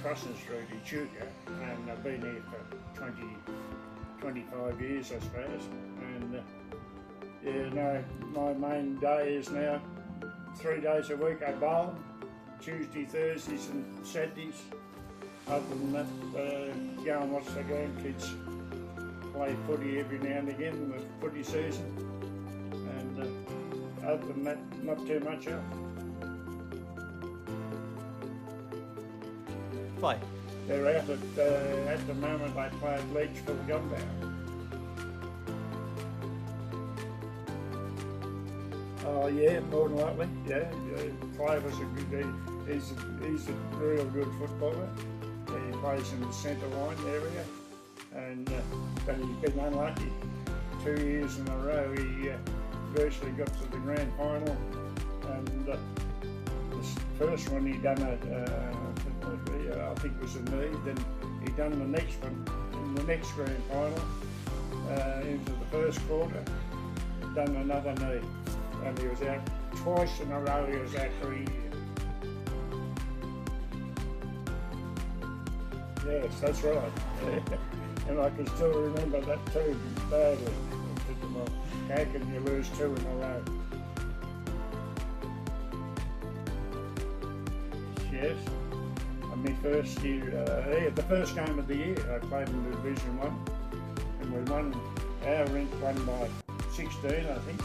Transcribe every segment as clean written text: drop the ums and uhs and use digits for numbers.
Crossan Street, Echuca, and I've been here for 25 years, I suppose. And yeah, no, my main day is now 3 days a week I bowl, Tuesday, Thursdays and Saturdays. Other than that, go and watch the grandkids play footy every now and again in the footy season. And other than that, not too much else. Play. They're out at the moment they play at Leachville Gunbound. Oh yeah, more than likely, yeah. Clay was a good, he's a real good footballer. He plays in the centre line area, and but he's been unlucky. 2 years in a row he virtually got to the grand final, and this first one he done I think it was a knee, then he done the next one in the next grand final, into the first quarter, done another knee, and he was out twice in a row, he was out for a year. Yes, that's right. And I can still remember that too, badly. How can you lose 2 in a row? Yes. And my first year, the first game of the year, I played in Division 1, and we won, our rink won by 16, I think.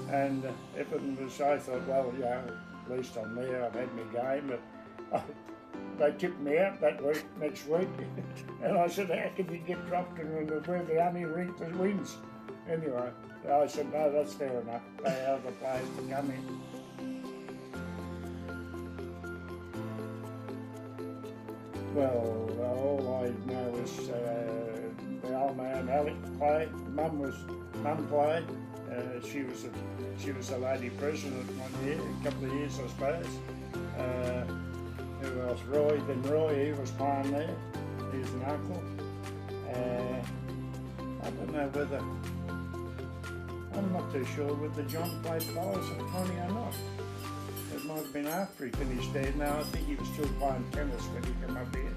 And everything was, I thought, well, yeah, at least I'm there, I've had my game, but they tipped me out that week, next week, and I said, how can you get dropped and we're the only rink that wins? Anyway, I said, no, that's fair enough, they are the players to come in. Well, all I know is the old man Alec played, Mum played, she was a lady president one year, a couple of years I suppose. Who else? Roy, then Roy, he was playing there, he's an uncle. I don't know whether, I'm not too sure whether John played bowls at Connie or not. It might have been after he finished there. No, I think he was still playing tennis when he came up here.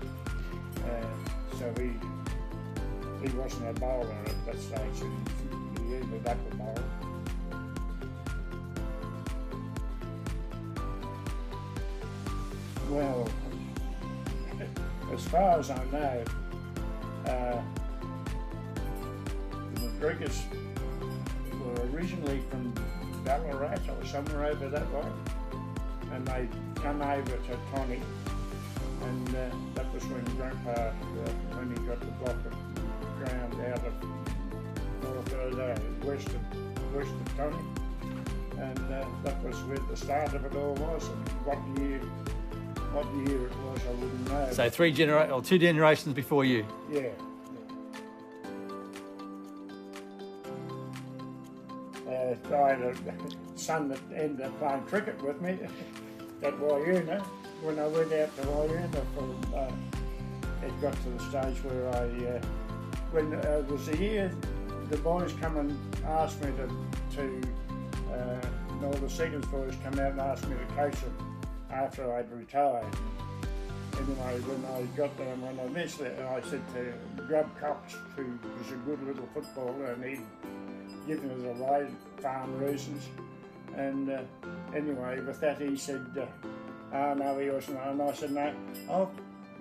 So he wasn't a bowler at that stage, he ended up a bowler. Well, as far as I know, the McGregors were originally from Ballarat or somewhere over that way, and they come over to Connie, and that was when Grandpa, when he got the block of ground out of west of Connie, and that was where the start of it all was, and what year it was, I wouldn't know. So 2 generations before you. Yeah. I had a son that ended up playing cricket with me at Wayuna. When I went out to Wayuna, it got to the stage where when it was a year, the boys come and asked me and all the seconds boys come out and asked me to coach them after I'd retired. Anyway, when I got there and when I missed it, I said to Grub Cox, who was a good little footballer, and he'd given us away for farm reasons. And anyway, with that he said, oh no, he wasn't. And I said, no,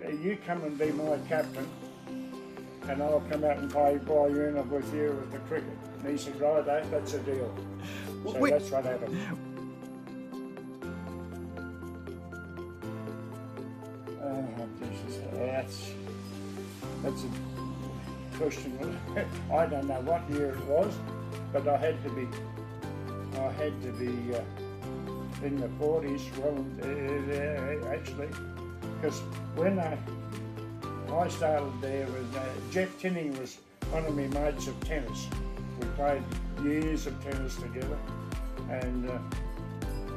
you come and be my captain, and I'll come out and play Wayuna with you with the cricket. And he said, right, that's a deal. So that's what happened. That's a question. I don't know what year it was, but I had to be in the 40s, well, actually, because when I started there with Jeff Tinning was one of my mates of tennis. We played years of tennis together, and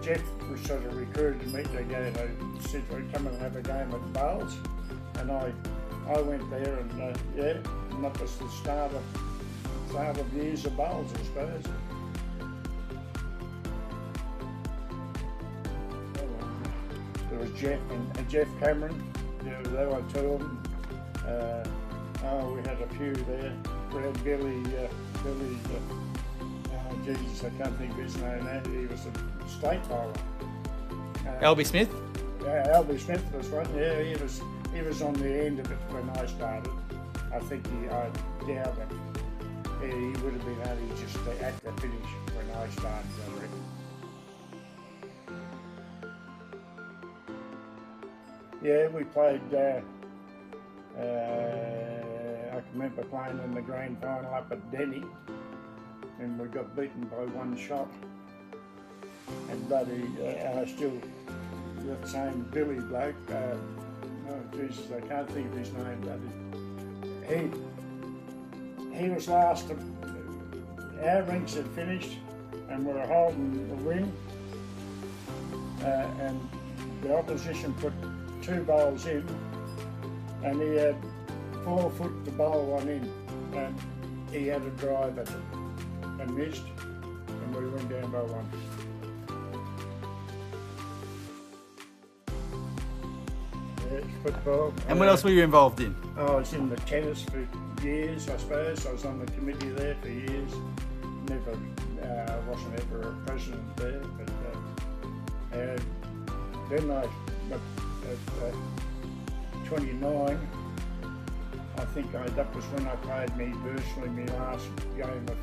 Jeff was sort of recruited me to go to Sydney, come and have a game at bowls, and I went there, and and that was the start of years of bowls, I suppose. There was Jeff and Jeff Cameron, there were two of them. We had a few there. We had Billy, Jesus, I can't think of his name now. He was a state bowler. Albie Smith? Yeah, Albie Smith was one. Yeah, he was on the end of it when I started. I think I doubt it. He would have been only just at the finish when I started, I reckon. Yeah, we played, I can remember playing in the grand final up at Denny, and we got beaten by one shot. And bloody, still, that same Billy bloke, oh Jesus, I can't think of his name, bloody. He was last, our rings had finished, and we were holding the wing, and the opposition put 2 bowls in, and he had 4 foot to bowl one in, and he had a drive at it and missed, and we went down by 1. Yeah, it's football. And what else were you involved in? I was in the tennis for years, I suppose. I was on the committee there for years. Never, wasn't ever a president there, but then at 29, I think that was when I played virtually my last game of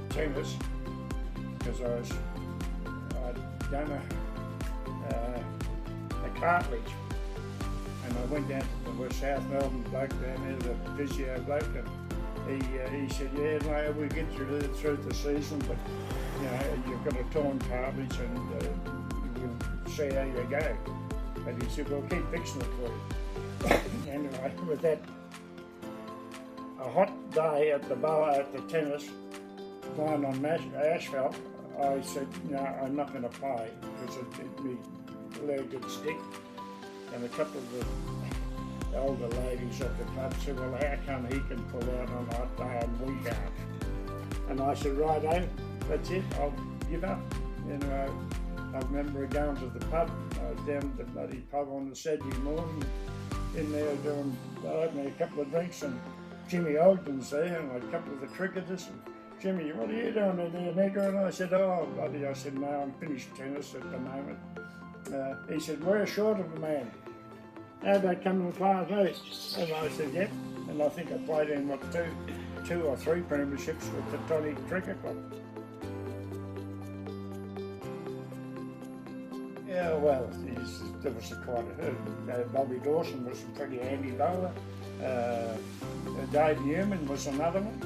tennis, because I'd done a cartilage, and I went down to the South Melbourne bloke down there, the physio bloke, and he said, yeah, no, we get through the season, but you know, you've got a torn cartilage, and we'll see how you go. But he said, well, keep fixing it for you. Anyway, with that, a hot day at the tennis, playing on asphalt, I said, no, I'm not going to play, because my leg would stick. And a couple of the older ladies at the club said, well, how come he can pull out on a hot day and we can't? And I said, righto, that's it, I'll give up. You know, I remember going to the pub. I was down at the bloody pub on the Saturday morning, in there opening a couple of drinks, and Jimmy Ogden's there, and a couple of the cricketers. And, Jimmy, what are you doing in there, nigger? And I said, oh, bloody, I said, no, I'm finished tennis at the moment. He said, we're short of a man. How about coming to play with me? And I said, yep. And I think I played in, what, two or three premierships with the Toddy Cricket Club. Yeah, well, there was Bobby Dawson was a pretty handy bowler. Dave Newman was another one.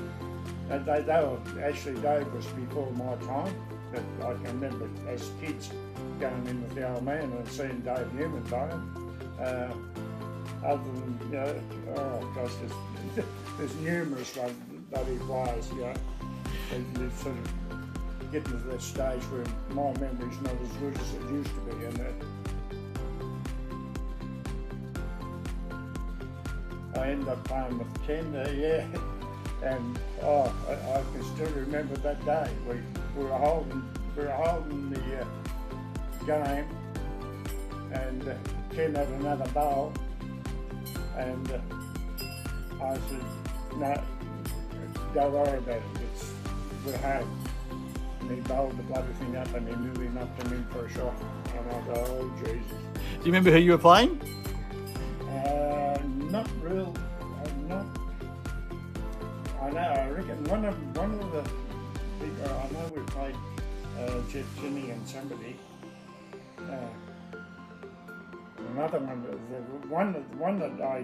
Dave was before my time, but I can remember as kids going in with the old man and seeing Dave Newman bowling. Other than, you know, oh gosh, there's numerous bloody players, you know. They sort of getting to that stage where my memory's not as good as it used to be, and that I ended up playing with Ken, yeah, and I can still remember that day. We were holding the game, and Ken had another bowl, and I said, no, don't worry about it, we're home. And he bowled the bloody thing up, and he nearly knocked him in for a shot. And I thought, oh Jesus. Do you remember who you were playing? Not real, I know, I reckon one of the big, I know we played Jeff Kinney and somebody. Another one, the one that I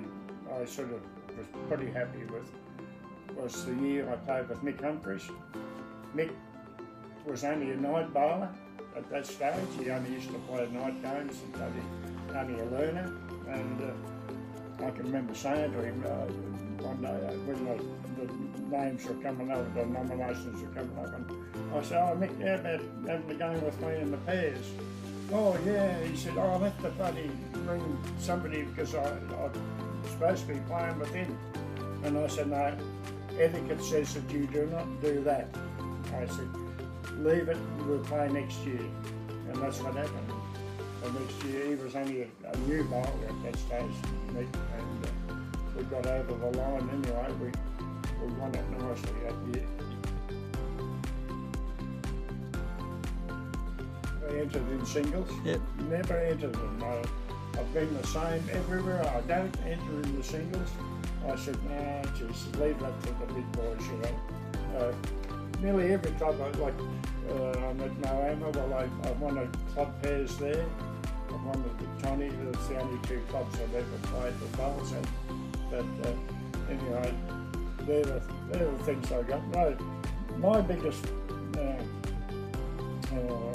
sort of was pretty happy with was the year I played with Mick Humphries. Mick was only a night bowler at that stage. He only used to play night games, and only a learner. And I can remember saying to him one day when the names were coming up, the nominations were coming up, and I said, oh Mick, how about having a game with me in the pairs? Oh yeah, he said, oh, I'll have to bloody bring somebody because I'm supposed to be playing with him. And I said, no, etiquette says that you do not do that. I said, leave it, we'll play next year. And that's what happened. the next year he was only a new bowler at that stage, Nick, and we got over the line anyway. We won it nicely that year. I entered in singles. Yep. Never entered them. I've been the same everywhere. I don't enter in the singles. I said, nah, just leave that to the big boys, you know. Nearly every club, I'm at Moama, well, I won a club pairs there. I won at the Tony, that's the only two clubs I've ever played for bowls at. But anyway, they're the things I got. No, my biggest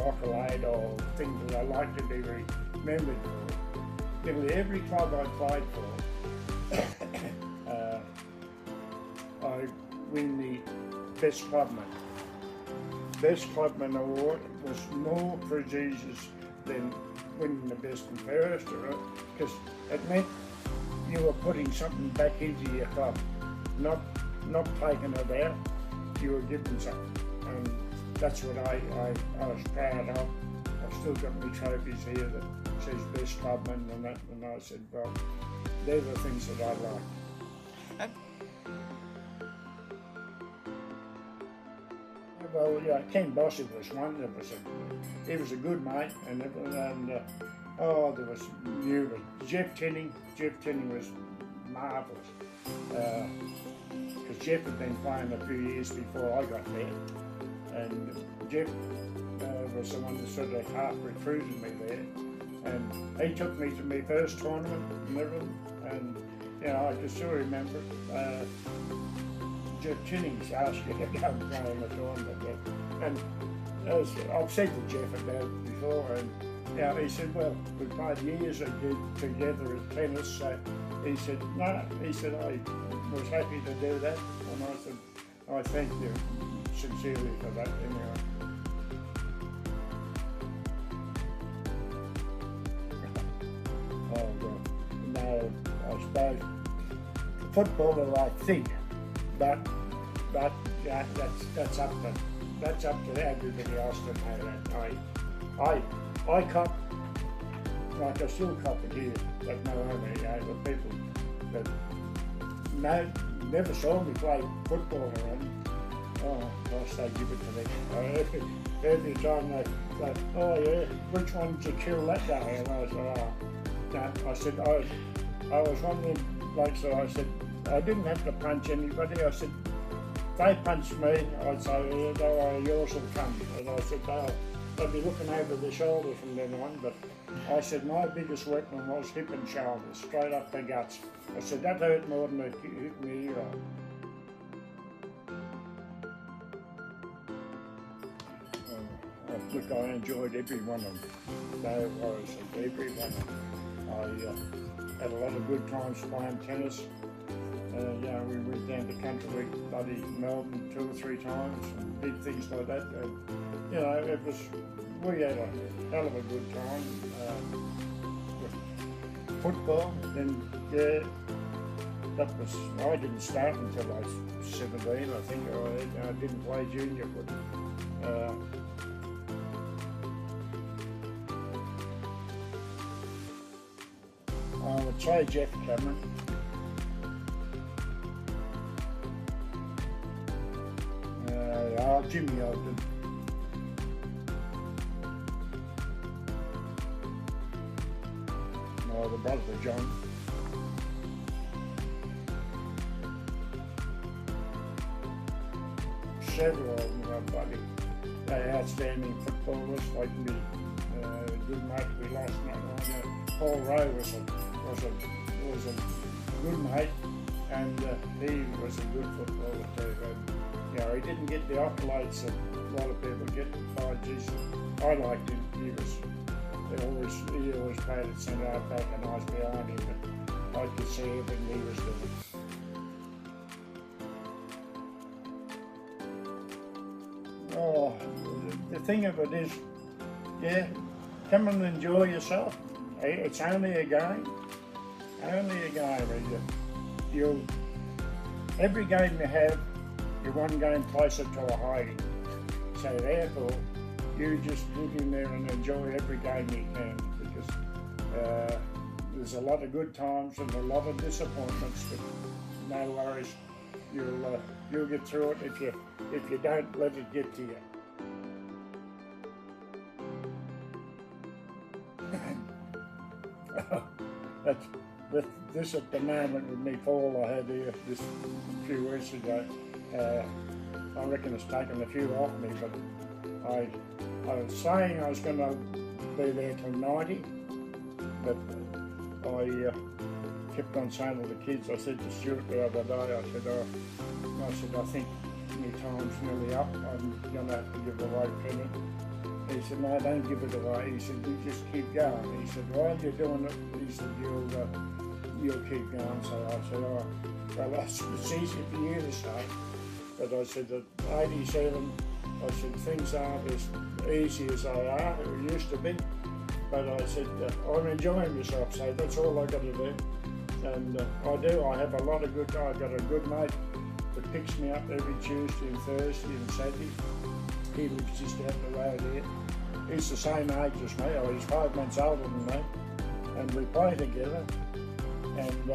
accolade or thing that I like to be remembered for, nearly every club I played for, I win the Best Clubman. Best Clubman Award was more prestigious than winning the Best and Fairest, because it meant you were putting something back into your club, not taking it out, you were giving something. And that's what I was proud of. I've still got my trophies here that says Best Clubman and that, and I said, well, they're the things that I like. Well, yeah, Ken Bossy was one. He was a good mate, and there was Jeff Tinning. Jeff Tinning was marvellous, because Jeff had been playing a few years before I got there, and Jeff was the one that sort of half recruited me there, and he took me to my first tournament and everything, and you know, I can still remember. Jeff Tinnings asked you to go and play in the tournament, and as I've said to Jeff about it before, and you know, he said, well, we played years together at tennis, so he said, no, he said, I was happy to do that, and I said, I thank you sincerely for that anyway. Oh, well, no, I suppose, footballer I think, but yeah, that's up to everybody else to know that. I cop, like I still cop it here at Moama, you know, the people that never saw me play football or anything. Oh gosh, they give it to me. Every time they oh yeah, which one did you kill that day? And I said, oh, no, I said, I was one of them blokes that I said, I didn't have to punch anybody. I said, if they punched me, I'd say, yeah, don't worry, yours will come. And I said, they'd be looking over their shoulder from then on. But I said, my biggest weapon was hip and shoulder, straight up the guts. I said, that hurt more than it hit me. Look, I enjoyed every one of them. No worries, every one of them. I had a lot of good times playing tennis. You know, we went down to country week, bloody Melbourne 2 or 3 times, and big things like that. You know, we had a hell of a good time with football. Then, yeah, I didn't start until I was 17, I think. I didn't play junior football. I would say Jeff Cameron. Jimmy Ogden. The brother John. Several of them were bloody. They're outstanding footballers, like me. Good mate, we lost no. Paul Rowe was a good mate, and he was a good footballer too. You know, he didn't get the accolades that a lot of people get. Oh, geez, I liked him. He always played at centre half back, and I was behind him, but I could see everything he was doing. Oh, the thing of it is, yeah, come and enjoy yourself. It's only a game. Only a game. Every game you have, you're one game closer to a hiding. So therefore, you just get in there and enjoy every game you can, because There's a lot of good times and a lot of disappointments, but no worries. You'll get through it if you don't let it get to you. This at the moment with me fall I had here this few weeks ago, I reckon it's taken a few off me, but I was saying I was going to be there till 90, but I kept on saying to the kids, I said to Stuart the other day, I said I think my time's nearly up, I'm going to have to give away payment. He said, no, don't give it away. He said, you just keep going. He said, while you're doing it, he said, you'll keep going. So I said, oh, well, it's easy for you to say. But I said, at 87, I said, things aren't as easy as they are, or used to be. But I said, I'm enjoying myself, so that's all I got to do. And I do. I have a lot of good, I've got a good mate that picks me up every Tuesday and Thursday and Saturday. He lives just down the road here. He's the same age as me, or he's 5 months older than me, and we play together. And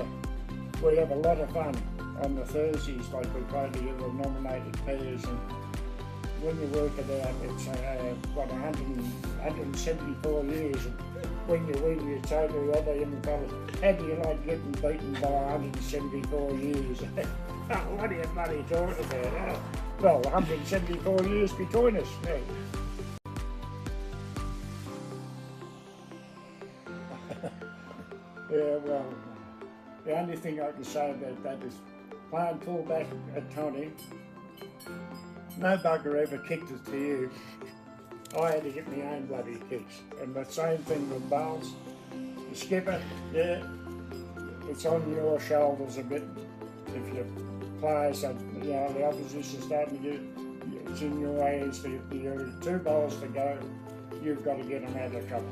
we have a lot of fun on the Thursdays, like we play together nominated pairs, and when you work it out, it's 174 years. And when you say to the other young fellas, how do you like getting beaten by 174 years? What are you bloody talking about? Well, 174 years between us. Yeah. Yeah, well, the only thing I can say about that is playing fullback at 20, no bugger ever kicked it to you. I had to get my own bloody kicks. And the same thing with bowls. The skipper, yeah, it's on your shoulders a bit. If your players are, the opposition starting to get, it's in your hands. There are 2 balls to go, you've got to get them out of trouble.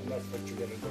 And that's what you've got to do.